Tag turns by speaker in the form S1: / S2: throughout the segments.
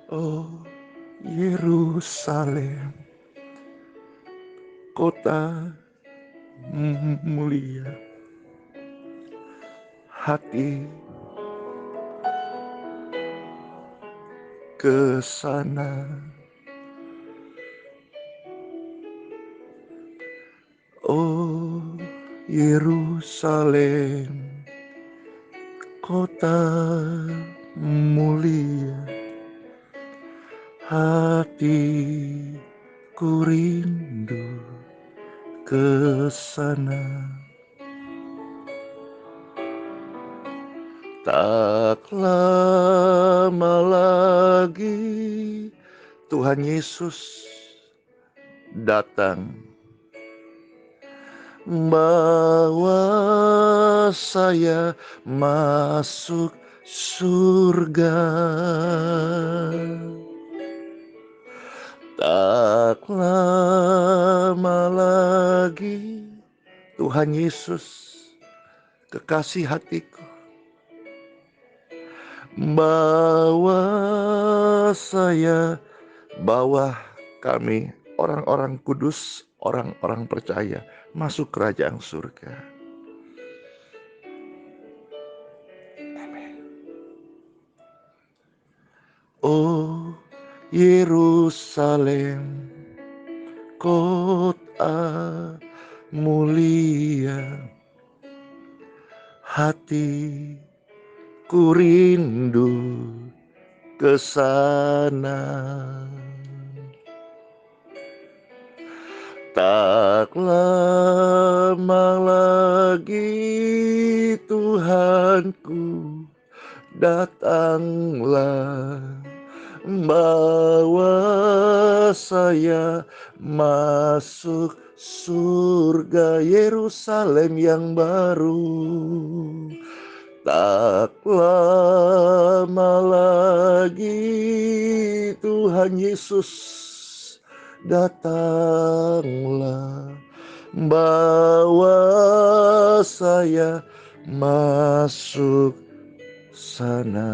S1: Oh Yerusalem, kota mulia, hati ke sana. Oh Yerusalem, kota mulia, hatiku rindu ke sana. Tak lama lagi Tuhan Yesus datang, bawa saya masuk surga. Tak lama lagi Tuhan Yesus, kekasih hatiku, bawa saya, bawa kami, orang-orang kudus, orang-orang percaya, masuk kerajaan surga. Amin. Oh Yerusalem, kota mulia, hatiku rindu ke sana. Tak lama lagi Tuhanku datanglah, bawa saya masuk surga Yerusalem yang baru. Tak lama lagi Tuhan Yesus datanglah, bawa saya masuk sana.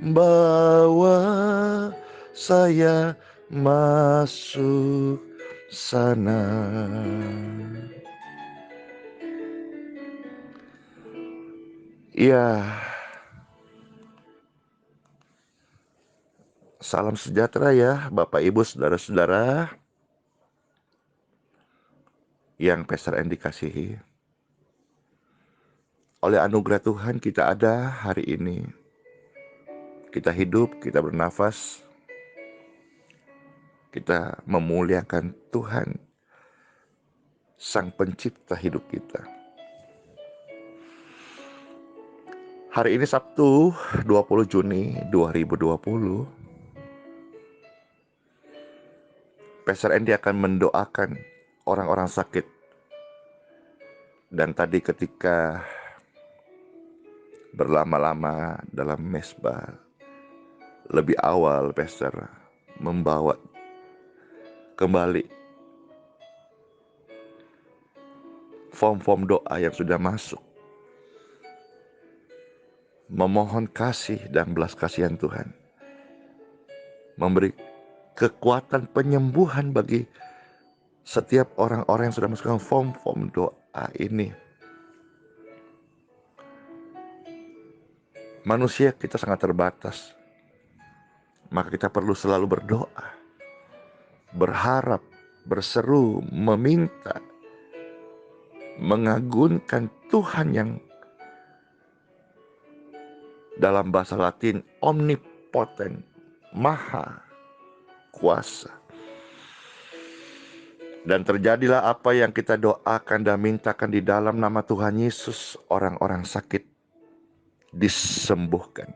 S1: Bawa saya masuk sana. Ya, salam sejahtera ya Bapak Ibu Saudara-saudara yang Pastor Andy kasihi. Oleh anugerah Tuhan kita ada hari ini. Kita hidup, kita bernafas, kita memuliakan Tuhan, Sang Pencipta hidup kita. Hari ini Sabtu 20 Juni 2020, Pastor Andy akan mendoakan orang-orang sakit. Dan tadi ketika berlama-lama dalam mesbah, lebih awal Pastor membawa kembali form-form doa yang sudah masuk, memohon kasih dan belas kasihan Tuhan, memberi kekuatan penyembuhan bagi setiap orang-orang yang sudah masukkan form-form doa ini. Manusia kita sangat terbatas, maka kita perlu selalu berdoa, berharap, berseru, meminta, mengagungkan Tuhan yang dalam bahasa Latin omnipoten, maha kuasa. Dan terjadilah apa yang kita doakan dan mintakan di dalam nama Tuhan Yesus, orang-orang sakit disembuhkan.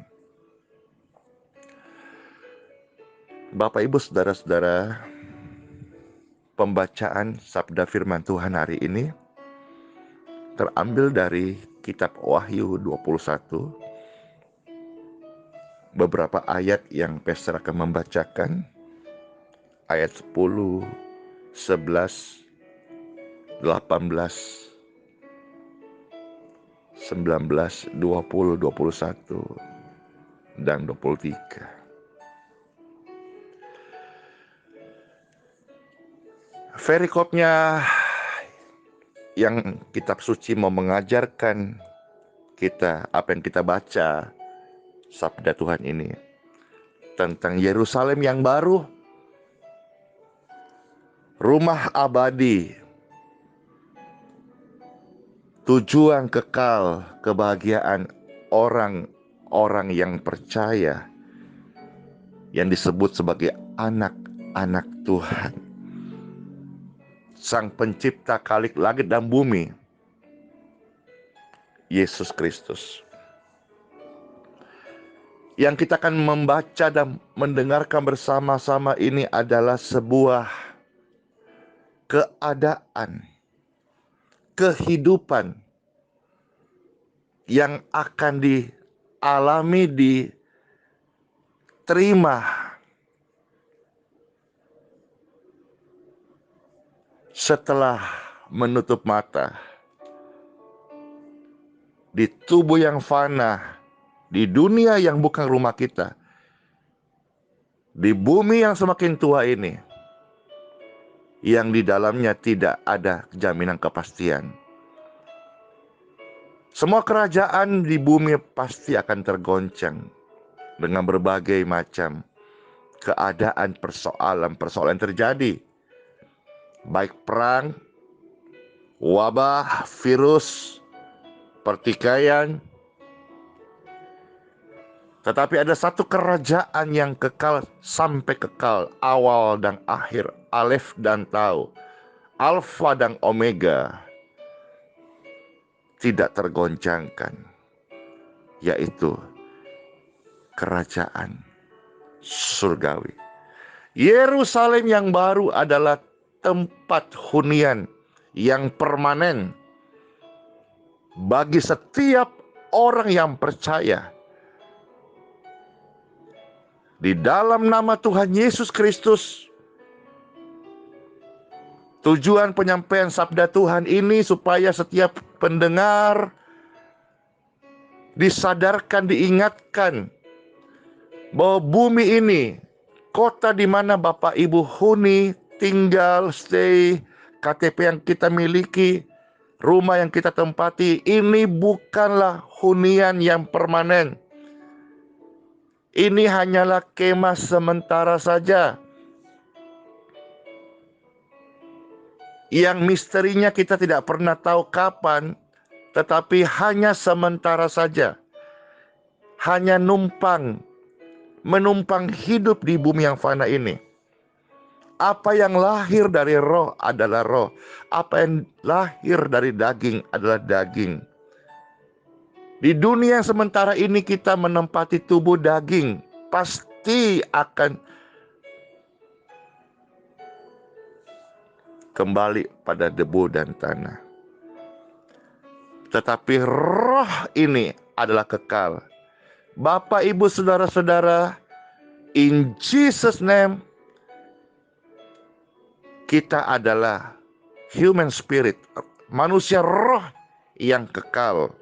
S1: Bapak Ibu Saudara-saudara, pembacaan sabda firman Tuhan hari ini terambil dari kitab Wahyu 21. Beberapa ayat yang Pastor akan membacakan, ayat 10, 11, 18, 19, 20, 21. dan 23. Perikopnya yang kitab suci mau mengajarkan kita, apa yang kita baca, sabda Tuhan ini tentang Yerusalem yang baru, rumah abadi, tujuan kekal, kebahagiaan orang-orang yang percaya, yang disebut sebagai anak-anak Tuhan. Sang pencipta Khalik langit dan bumi, Yesus Kristus. Yang kita akan membaca dan mendengarkan bersama-sama ini adalah sebuah keadaan, kehidupan yang akan dialami, diterima setelah menutup mata di tubuh yang fana, di dunia yang bukan rumah kita, di bumi yang semakin tua ini, yang di dalamnya tidak ada jaminan kepastian. Semua kerajaan di bumi pasti akan tergoncang dengan berbagai macam keadaan, persoalan terjadi. Baik perang, wabah, virus, pertikaian. Tetapi ada satu kerajaan yang kekal sampai kekal, awal dan akhir, Alef dan Tau, Alfa dan Omega, tidak tergoncangkan, yaitu kerajaan surgawi. Yerusalem yang baru adalah tempat hunian yang permanen bagi setiap orang yang percaya di dalam nama Tuhan Yesus Kristus. Tujuan penyampaian sabda Tuhan ini supaya setiap pendengar disadarkan, diingatkan bahwa bumi ini, kota di mana Bapak Ibu huni, tinggal, stay, KTP yang kita miliki, rumah yang kita tempati, ini bukanlah hunian yang permanen. Ini hanyalah kemah sementara saja, yang misterinya kita tidak pernah tahu kapan, tetapi hanya sementara saja. Hanya menumpang hidup di bumi yang fana ini. Apa yang lahir dari roh adalah roh. Apa yang lahir dari daging adalah daging. Di dunia yang sementara ini kita menempati tubuh daging, pasti akan kembali pada debu dan tanah. Tetapi roh ini adalah kekal. Bapak, Ibu, saudara-saudara, in Jesus' name, kita adalah human spirit, manusia roh yang kekal.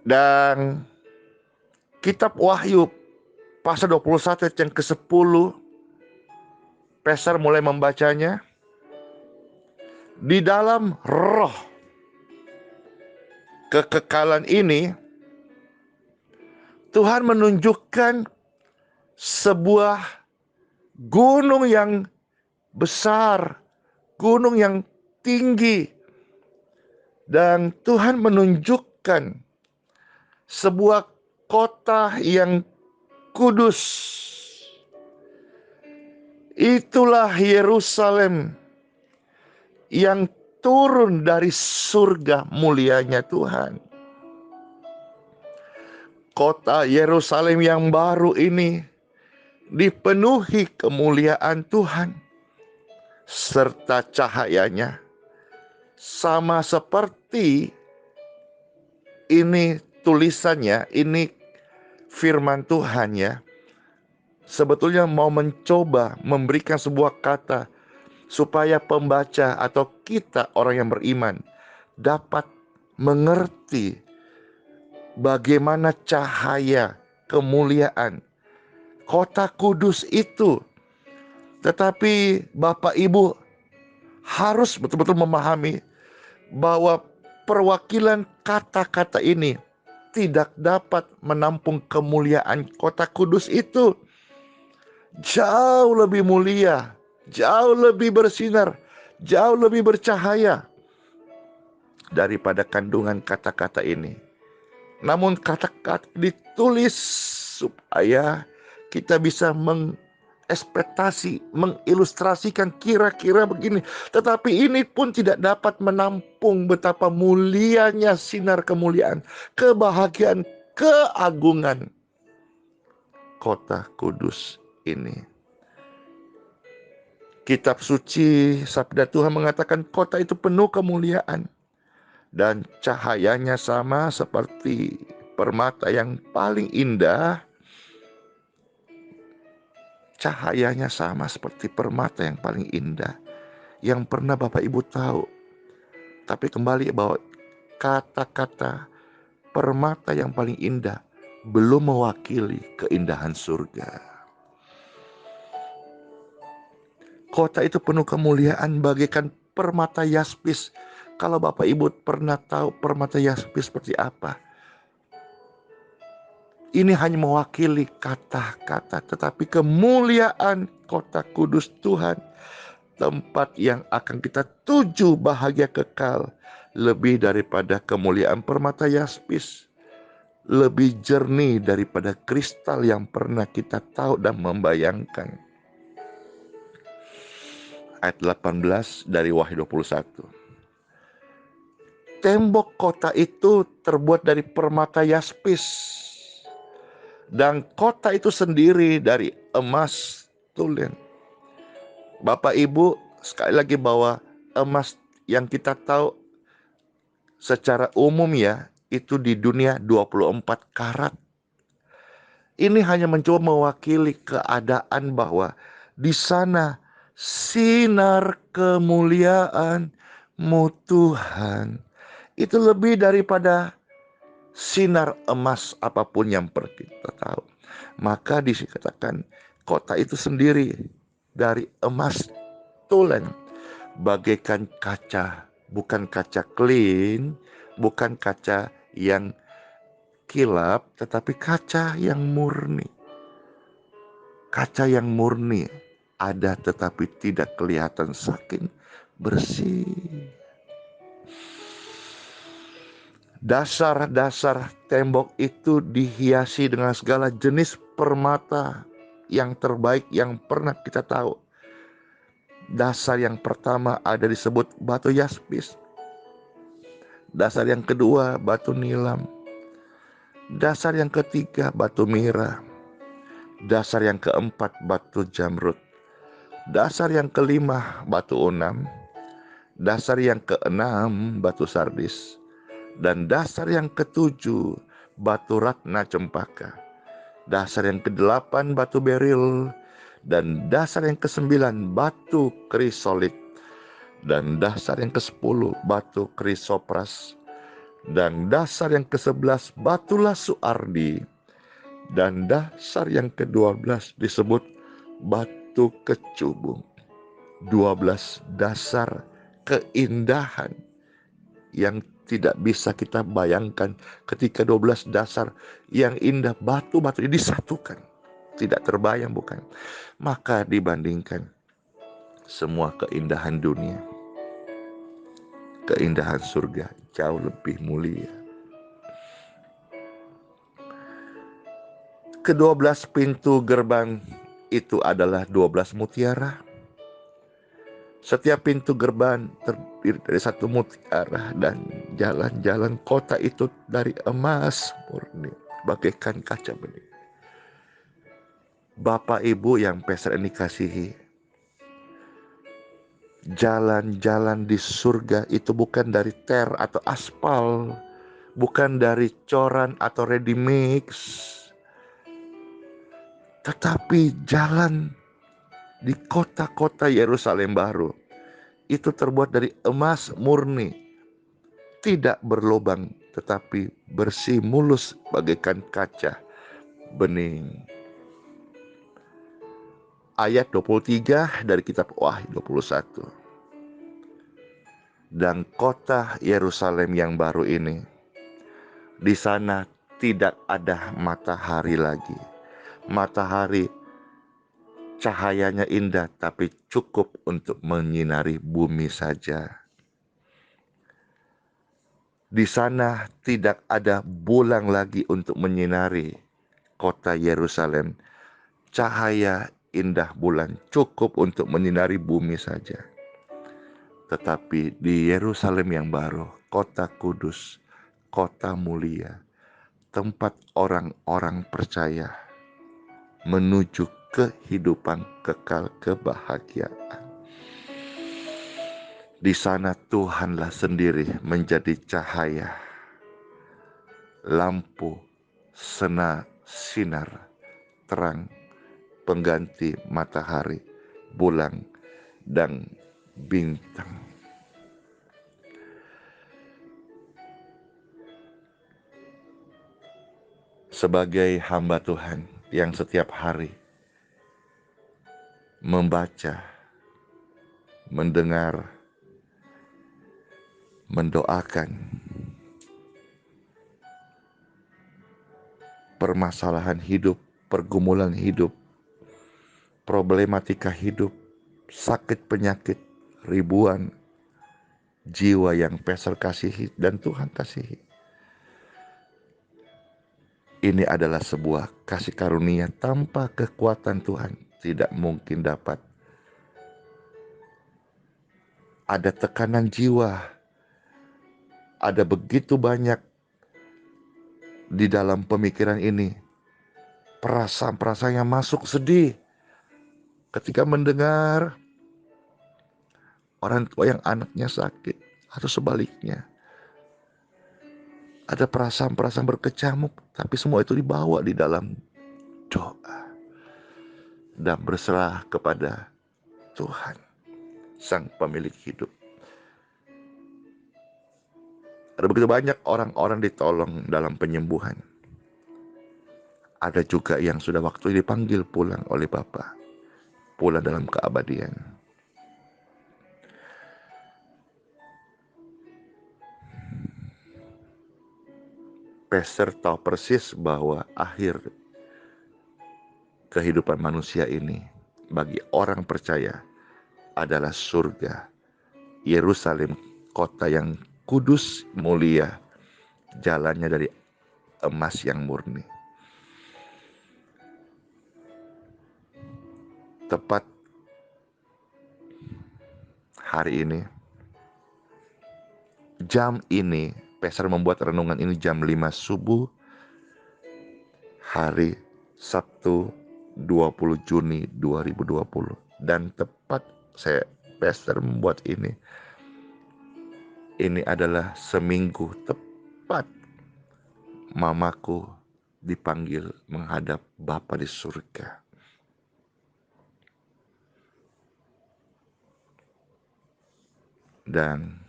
S1: Dan kitab Wahyu pasal 21 ayat yang ke-10, Peser mulai membacanya. Di dalam roh kekekalan ini, Tuhan menunjukkan sebuah gunung yang besar, gunung yang tinggi. Dan Tuhan menunjukkan sebuah kota yang kudus. Itulah Yerusalem yang turun dari surga mulianya Tuhan. Kota Yerusalem yang baru ini dipenuhi kemuliaan Tuhan serta cahayanya, sama seperti ini tulisannya, ini firman Tuhan ya. Sebetulnya mau mencoba memberikan sebuah kata supaya pembaca atau kita orang yang beriman dapat mengerti bagaimana cahaya kemuliaan kota kudus itu. Tetapi Bapak Ibu harus betul-betul memahami bahwa perwakilan kata-kata ini tidak dapat menampung kemuliaan kota kudus itu. Jauh lebih mulia, jauh lebih bersinar, jauh lebih bercahaya daripada kandungan kata-kata ini. Namun kata-kata ditulis supaya kita bisa ekspektasi, mengilustrasikan kira-kira begini. Tetapi ini pun tidak dapat menampung betapa mulianya sinar kemuliaan, kebahagiaan, keagungan kota kudus ini. Kitab suci sabda Tuhan mengatakan kota itu penuh kemuliaan dan cahayanya sama seperti permata yang paling indah. Cahayanya sama seperti permata yang paling indah yang pernah Bapak Ibu tahu. Tapi kembali bahwa kata-kata permata yang paling indah belum mewakili keindahan surga. Kota itu penuh kemuliaan bagaikan permata yaspis. Kalau Bapak Ibu pernah tahu permata yaspis seperti apa? Ini hanya mewakili kata-kata, tetapi kemuliaan kota kudus Tuhan, tempat yang akan kita tuju bahagia kekal, lebih daripada kemuliaan permata yaspis, lebih jernih daripada kristal yang pernah kita tahu dan membayangkan. Ayat 18 dari Wahyu 21. Tembok kota itu terbuat dari permata yaspis, dan kota itu sendiri dari emas tulen. Bapak Ibu, sekali lagi bahwa emas yang kita tahu secara umum ya, itu di dunia 24 karat. Ini hanya mencoba mewakili keadaan bahwa di sana sinar kemuliaan-Mu Tuhan itu lebih daripada sinar emas apapun yang kita tahu. Maka dikatakan kota itu sendiri dari emas tulen, bagaikan kaca, bukan kaca clean, bukan kaca yang kilap, tetapi kaca yang murni. Kaca yang murni ada tetapi tidak kelihatan saking bersih. Dasar-dasar tembok itu dihiasi dengan segala jenis permata yang terbaik yang pernah kita tahu. Dasar yang pertama ada disebut batu yaspis. Dasar yang kedua batu nilam. Dasar yang ketiga batu mira. Dasar yang keempat batu jamrud. Dasar yang kelima batu onam. Dasar yang keenam batu sardis. Dan dasar yang ketujuh batu ratna cempaka. Dasar yang kedelapan batu beril. Dan dasar yang kesembilan batu krisolit. Dan dasar yang kesepuluh batu krisopras. Dan dasar yang ke-11 batu lasuardi. Dan dasar yang ke-12 disebut batu kecubung. 12 dasar keindahan yang tidak bisa kita bayangkan ketika 12 dasar yang indah batu-batu ini disatukan. Tidak terbayang bukan? Maka dibandingkan semua keindahan dunia, keindahan surga jauh lebih mulia. Ke-12 pintu gerbang itu adalah 12 mutiara. Setiap pintu gerbang terdiri dari satu mutiara dan jalan-jalan kota itu dari emas murni bagaikan kaca bening. Bapak Ibu yang peser ini kasihi, jalan-jalan di surga itu bukan dari ter atau aspal, bukan dari coran atau ready mix, tetapi jalan di kota-kota Yerusalem baru itu terbuat dari emas murni, tidak berlubang tetapi bersih mulus bagaikan kaca bening. Ayat 23 dari kitab Wahyu 21. Dan kota Yerusalem yang baru ini, di sana tidak ada matahari lagi. Matahari cahayanya indah, tapi cukup untuk menyinari bumi saja. Di sana tidak ada bulan lagi untuk menyinari kota Yerusalem. Cahaya indah bulan cukup untuk menyinari bumi saja. Tetapi di Yerusalem yang baru, kota kudus, kota mulia, tempat orang-orang percaya menuju kehidupan kekal kebahagiaan. Di sana Tuhanlah sendiri menjadi cahaya, lampu, sinar, terang, pengganti matahari, bulan, dan bintang. Sebagai hamba Tuhan yang setiap hari membaca, mendengar, mendoakan permasalahan hidup, pergumulan hidup, problematika hidup, sakit penyakit, ribuan jiwa yang Pastor kasihi dan Tuhan kasihi. Ini adalah sebuah kasih karunia tanpa kekuatan Tuhan tidak mungkin dapat. Ada tekanan jiwa, ada begitu banyak di dalam pemikiran ini. Perasaan-perasaan yang masuk sedih ketika mendengar orang tua yang anaknya sakit, atau sebaliknya. Ada perasaan-perasaan berkecamuk, tapi semua itu dibawa di dalam doa dan berserah kepada Tuhan, Sang Pemilik hidup. Ada begitu banyak orang-orang ditolong dalam penyembuhan. Ada juga yang sudah waktu dipanggil pulang oleh Bapa, pulang dalam keabadian. Pastor tahu persis bahwa akhir kehidupan manusia ini bagi orang percaya adalah surga, Yerusalem, kota yang kudus, mulia, jalannya dari emas yang murni. Tepat hari ini, jam ini, Pastor membuat renungan ini jam 5 subuh, hari Sabtu 20 Juni 2020. Dan tepat Pastor membuat ini adalah seminggu tepat mamaku dipanggil menghadap Bapa di surga. Dan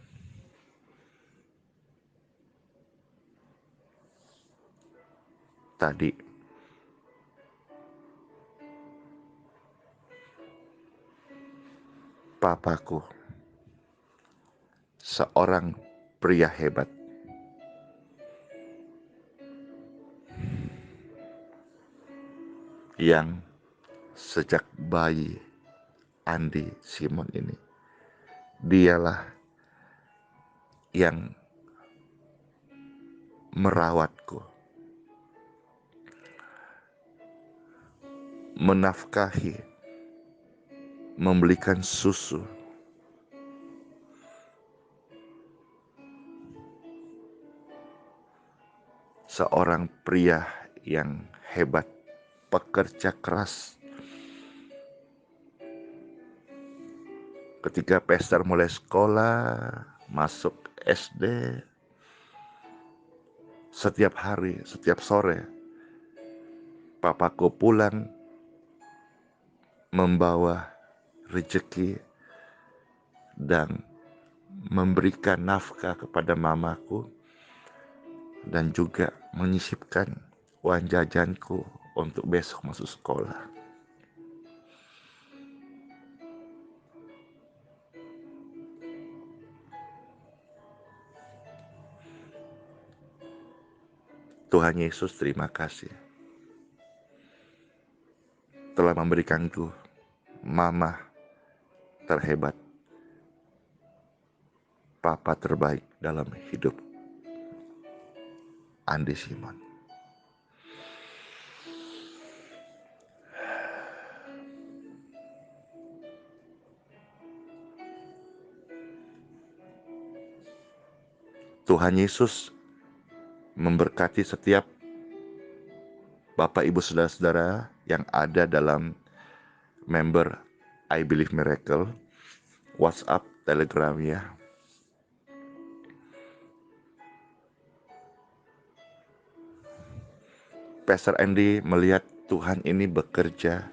S1: tadi papaku, seorang pria hebat, yang sejak bayi Andi Simon ini, dialah yang merawatku, menafkahi, membelikan susu, seorang pria yang hebat, pekerja keras. Ketika Pastor mulai sekolah, masuk SD, setiap hari, setiap sore, papaku pulang membawa rezeki dan memberikan nafkah kepada mamaku dan juga menyisipkan uang jajanku untuk besok masuk sekolah. Tuhan Yesus, terima kasih telah memberikanku mama terhebat, papa terbaik dalam hidup Andi Simon. Tuhan Yesus memberkati setiap Bapak Ibu Saudara-saudara yang ada dalam member I Believe Miracle, WhatsApp, Telegram ya. Pastor Andy melihat Tuhan ini bekerja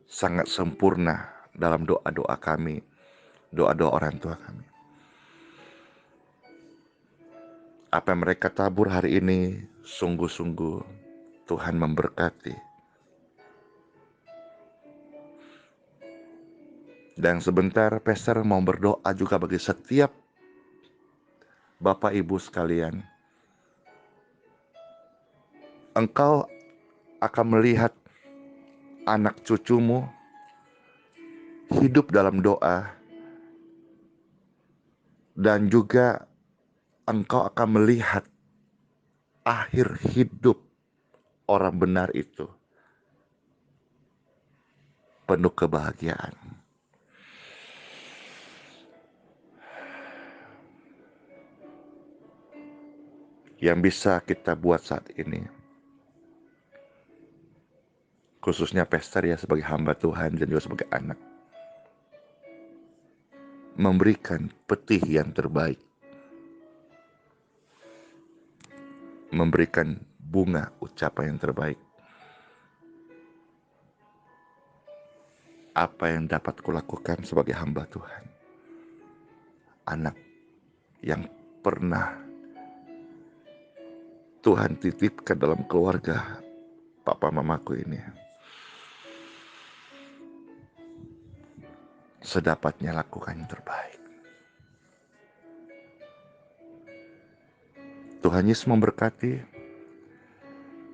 S1: sangat sempurna dalam doa-doa kami, doa-doa orang tua kami. Apa yang mereka tabur hari ini sungguh-sungguh Tuhan memberkati. Dan sebentar Pastor mau berdoa juga bagi setiap Bapak Ibu sekalian. Engkau akan melihat anak cucumu hidup dalam doa, dan juga engkau akan melihat akhir hidup orang benar itu penuh kebahagiaan. Yang bisa kita buat saat ini, khususnya Pastor ya sebagai hamba Tuhan dan juga sebagai anak, memberikan petih yang terbaik, memberikan bunga ucapan yang terbaik. Apa yang dapat kulakukan sebagai hamba Tuhan, anak yang pernah Tuhan titipkan dalam keluarga papa mamaku ini, sedapatnya lakukan yang terbaik. Tuhan Yesus memberkati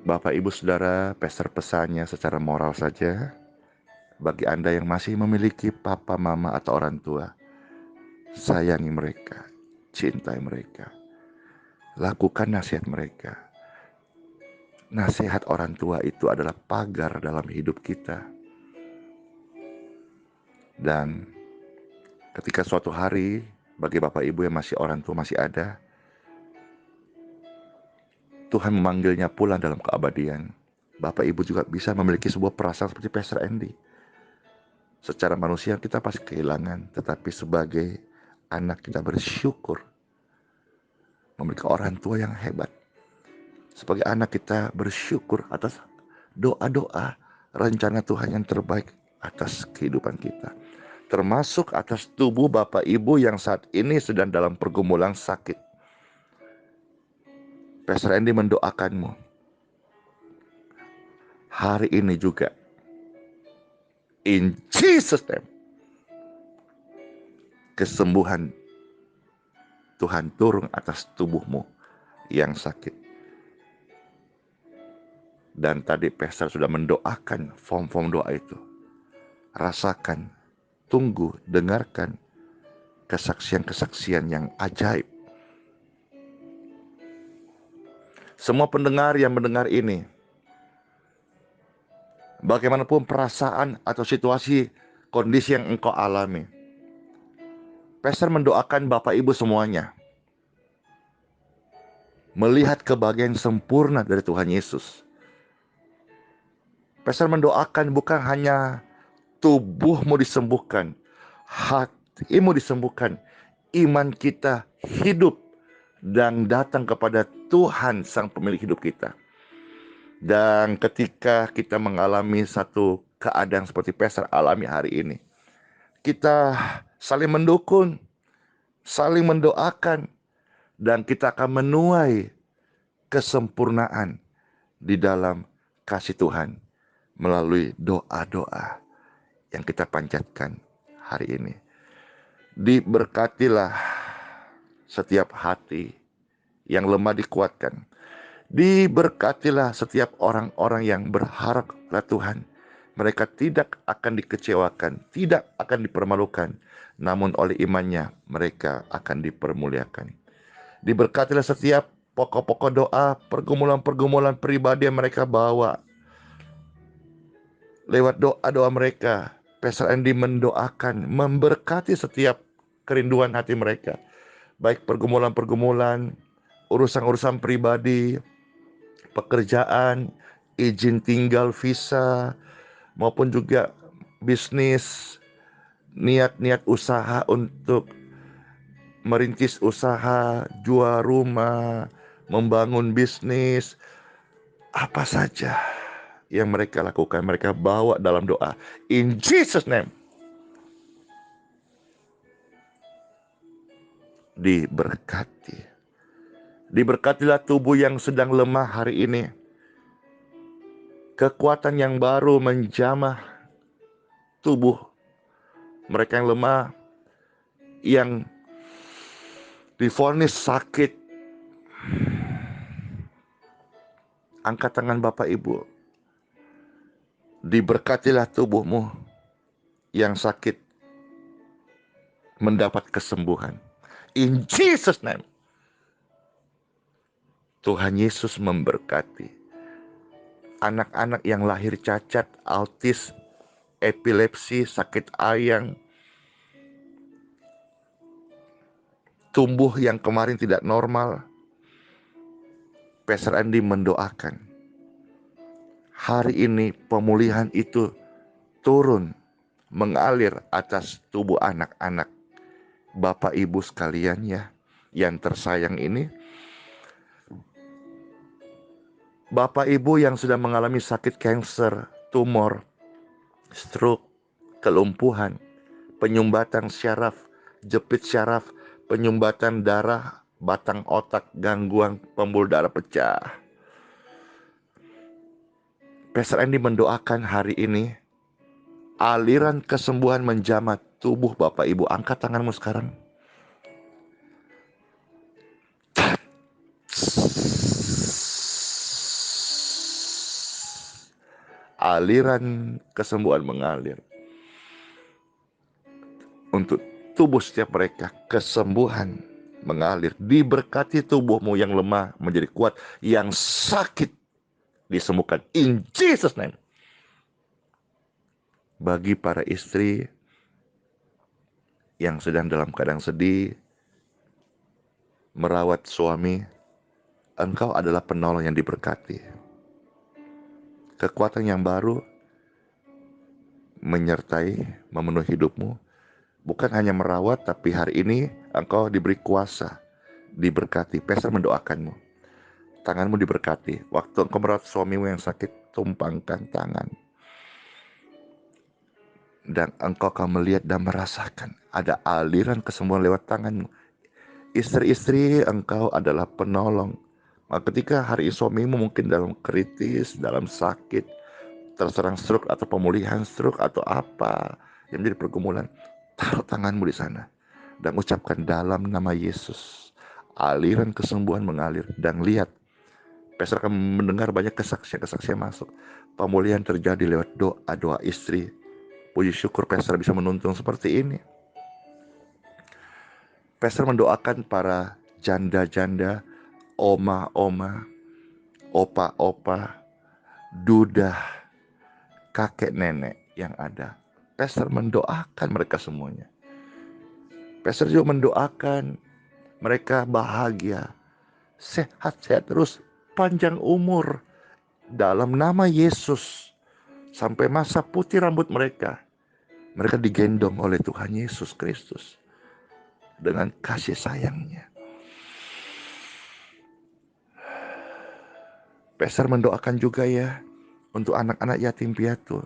S1: Bapak Ibu Saudara. Pastor pesannya secara moral saja, bagi Anda yang masih memiliki papa mama atau orang tua, sayangi mereka, cintai mereka, lakukan nasihat mereka. Nasihat orang tua itu adalah pagar dalam hidup kita. Dan ketika suatu hari bagi Bapak Ibu yang masih orang tua masih ada, Tuhan memanggilnya pulang dalam keabadian, Bapak Ibu juga bisa memiliki sebuah perasaan seperti Pastor Andy. Secara manusia kita pasti kehilangan, tetapi sebagai anak kita bersyukur memiliki orang tua yang hebat. Sebagai anak kita bersyukur atas doa-doa, rencana Tuhan yang terbaik atas kehidupan kita. Termasuk atas tubuh Bapak Ibu yang saat ini sedang dalam pergumulan sakit. Pastor Andy mendoakanmu hari ini juga, in Jesus name, kesembuhan Tuhan turun atas tubuhmu yang sakit. Dan tadi Pastor sudah mendoakan form-form doa itu. Rasakan, tunggu, dengarkan kesaksian-kesaksian yang ajaib. Semua pendengar yang mendengar ini, bagaimanapun perasaan atau situasi, kondisi yang engkau alami, Pastor mendoakan Bapak Ibu semuanya melihat kebahagiaan sempurna dari Tuhan Yesus. Pastor mendoakan bukan hanya tubuhmu disembuhkan, hatimu disembuhkan, iman kita hidup dan datang kepada Tuhan sang pemilik hidup kita. Dan ketika kita mengalami satu keadaan seperti Pastor alami hari ini, kita saling mendukung, saling mendoakan, dan kita akan menuai kesempurnaan di dalam kasih Tuhan melalui doa-doa yang kita panjatkan hari ini. Diberkatilah setiap hati yang lemah dikuatkan. Diberkatilah setiap orang-orang yang berharap pada Tuhan. Mereka tidak akan dikecewakan, tidak akan dipermalukan, namun oleh imannya mereka akan dipermuliakan. Diberkatilah setiap pokok-pokok doa, pergumulan-pergumulan pribadi yang mereka bawa. Lewat doa-doa mereka, Pastor Andy mendoakan, memberkati setiap kerinduan hati mereka. Baik pergumulan-pergumulan, urusan-urusan pribadi, pekerjaan, izin tinggal, visa, maupun juga bisnis, niat-niat usaha untuk merintis usaha, jual rumah, membangun bisnis, apa saja yang mereka lakukan, mereka bawa dalam doa. In Jesus' name. Diberkati. Diberkatilah tubuh yang sedang lemah hari ini. Kekuatan yang baru menjamah tubuh mereka yang lemah, yang divonis sakit. Angkat tangan Bapak Ibu. Diberkatilah tubuhmu yang sakit mendapat kesembuhan. In Jesus' name. Tuhan Yesus memberkati anak-anak yang lahir cacat, autis, epilepsi, sakit ayang, tumbuh yang kemarin tidak normal. Pastor Andy mendoakan hari ini pemulihan itu turun, mengalir atas tubuh anak-anak Bapak Ibu sekalian ya, yang tersayang ini. Bapak Ibu yang sudah mengalami sakit kanker, tumor, stroke, kelumpuhan, penyumbatan syaraf, jepit syaraf, penyumbatan darah, batang otak, gangguan pembuluh darah pecah. Pastor Andy mendoakan hari ini aliran kesembuhan menjamah tubuh Bapak Ibu. Angkat tanganmu sekarang. Aliran kesembuhan mengalir untuk tubuh setiap mereka. Kesembuhan mengalir. Diberkati tubuhmu yang lemah menjadi kuat, yang sakit disembuhkan. In Jesus' name. Bagi para istri yang sedang dalam keadaan sedih, merawat suami, engkau adalah penolong yang diberkati. Kekuatan yang baru menyertai, memenuhi hidupmu. Bukan hanya merawat, tapi hari ini engkau diberi kuasa, diberkati. Pastor mendoakanmu. Tanganmu diberkati. Waktu engkau merawat suamimu yang sakit, tumpangkan tangan. Dan engkau akan melihat dan merasakan ada aliran kesembuhan lewat tanganmu. Istri-istri, engkau adalah penolong. Maka ketika hari ini suamimu mungkin dalam kritis, dalam sakit, terserang stroke atau pemulihan stroke atau apa yang menjadi pergumulan, taruh tanganmu di sana dan ucapkan dalam nama Yesus, aliran kesembuhan mengalir. Dan lihat, Pastor akan mendengar banyak kesaksian masuk. Pemulihan terjadi lewat doa-doa istri. Puji syukur Pastor bisa menuntun seperti ini. Pastor mendoakan para janda-janda, oma-oma, opa-opa, duda, kakek nenek yang ada. Pastor mendoakan mereka semuanya. Pastor juga mendoakan mereka bahagia, sehat-sehat terus, panjang umur dalam nama Yesus. Sampai masa putih rambut mereka, mereka digendong oleh Tuhan Yesus Kristus dengan kasih sayangnya. Pastor mendoakan juga ya untuk anak-anak yatim piatu.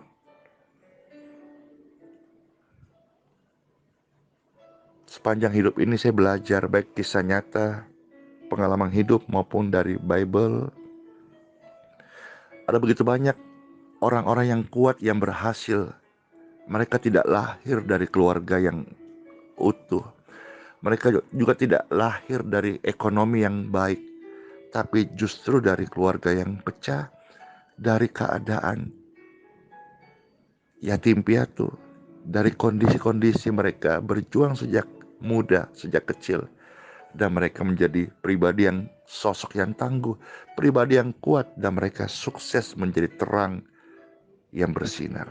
S1: Sepanjang hidup ini saya belajar baik kisah nyata pengalaman hidup maupun dari Bible, ada begitu banyak orang-orang yang kuat yang berhasil. Mereka tidak lahir dari keluarga yang utuh. Mereka juga tidak lahir dari ekonomi yang baik, tapi justru dari keluarga yang pecah, dari keadaan yatim piatu, dari kondisi-kondisi mereka berjuang sejak muda, sejak kecil, dan mereka menjadi pribadi yang sosok yang tangguh, pribadi yang kuat, dan mereka sukses menjadi terang yang bersinar.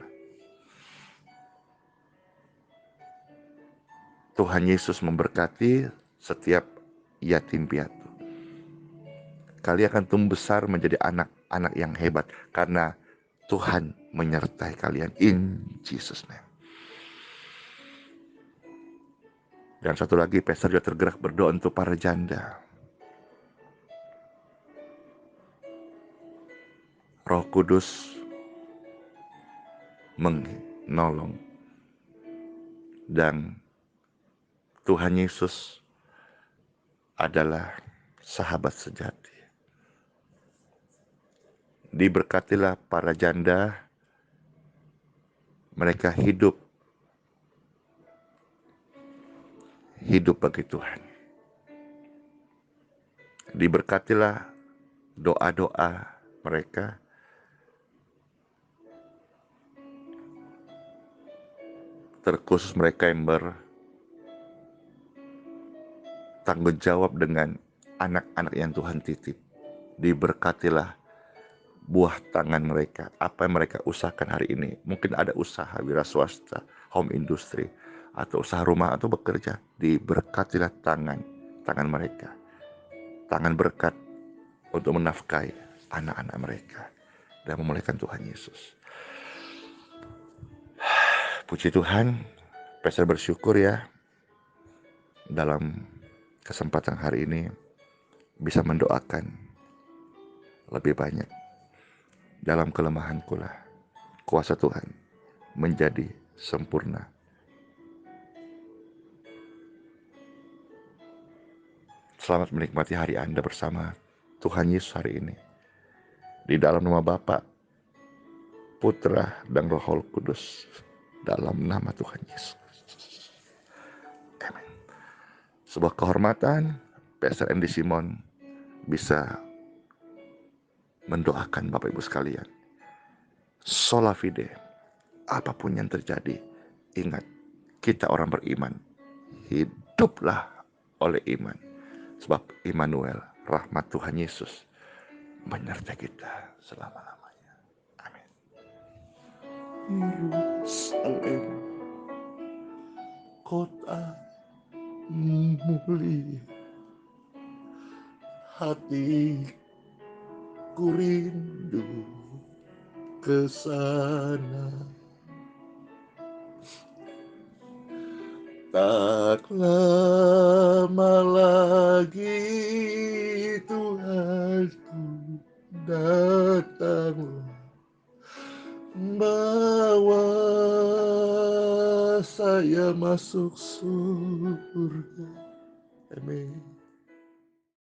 S1: Tuhan Yesus memberkati setiap yatim piatu. Kalian akan tumbuh besar menjadi anak-anak yang hebat karena Tuhan menyertai kalian. In Jesus name. Dan satu lagi, Pastor juga tergerak berdoa untuk para janda. Roh Kudus menolong, dan Tuhan Yesus adalah sahabat sejati. Diberkatilah para janda, mereka hidup bagi Tuhan. Diberkatilah doa-doa mereka, terkhusus mereka yang bertanggung jawab dengan anak-anak yang Tuhan titip. Diberkatilah buah tangan mereka, apa yang mereka usahakan hari ini. Mungkin ada usaha wira swasta, home industry, atau usaha rumah atau bekerja. Diberkatilah tangan mereka, tangan berkat untuk menafkahi anak-anak mereka dan memuliakan Tuhan Yesus. Puji Tuhan, Pastor bersyukur ya dalam kesempatan hari ini bisa mendoakan lebih banyak. Dalam kelemahanku lah kuasa Tuhan menjadi sempurna. Selamat menikmati hari Anda bersama Tuhan Yesus hari ini. Di dalam nama Bapa, Putra, dan Roh Kudus. Dalam nama Tuhan Yesus. Amin. Sebuah kehormatan, Pastor Andy Simon bisa mendoakan Bapak Ibu sekalian. Sola fide, apapun yang terjadi, ingat, kita orang beriman, hiduplah oleh iman. Sebab Immanuel, rahmat Tuhan Yesus, menyertai kita selama-lamanya. Amin. Yerusalem, kota mulia, hatiku rindu ke sana. Tak lama lagi Tuhanku datanglah, bawa saya masuk surga. Amin.